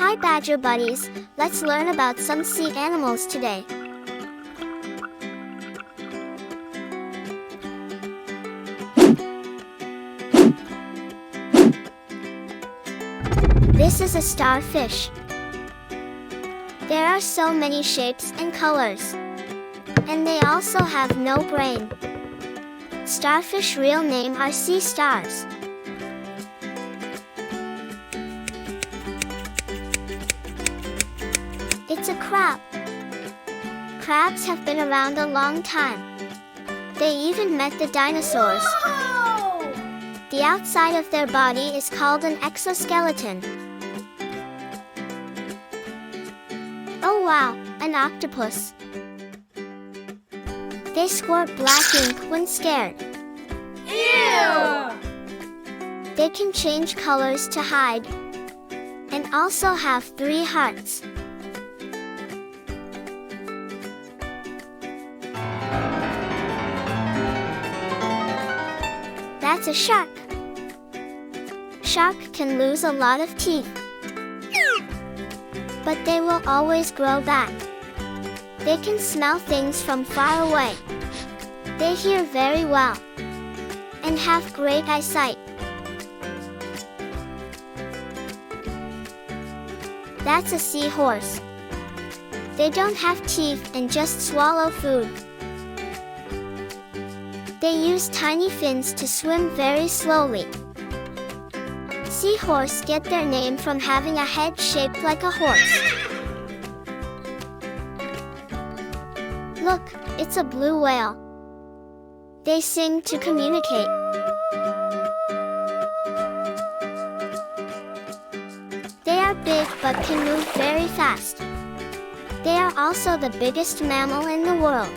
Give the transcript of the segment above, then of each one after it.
Hi Badger buddies, let's learn about some sea animals today. This is a starfish. There are so many shapes and colors. And they also have no brain. Starfish real name are sea stars. It's a crab. Crabs have been around a long time. They even met the dinosaurs. Whoa! The outside of their body is called an exoskeleton. Oh wow, an octopus. They squirt black ink when scared. Ew! They can change colors to hide. And also have 3 hearts. That's a shark. Shark can lose a lot of teeth. But they will always grow back. They can smell things from far away. They hear very well. And have great eyesight. That's a seahorse. They don't have teeth and just swallow food. They use tiny fins to swim very slowly. Seahorse get their name from having a head shaped like a horse. Look, it's a blue whale. They sing to communicate. They are big but can move very fast. They are also the biggest mammal in the world.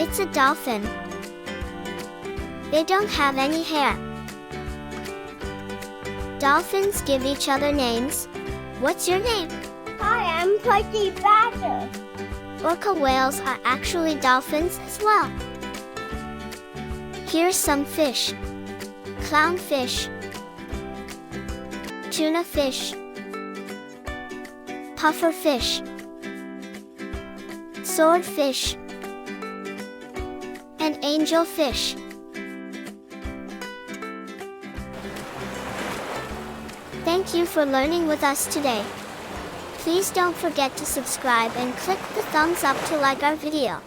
It's a dolphin. They don't have any hair. Dolphins give each other names. What's your name? Hi, I'm Plucky Badger. Orca whales are actually dolphins as well. Here's some fish. Clownfish, tuna fish, pufferfish, swordfish, and angelfish. Thank you for learning with us today. Please don't forget to subscribe and click the thumbs up to like our video.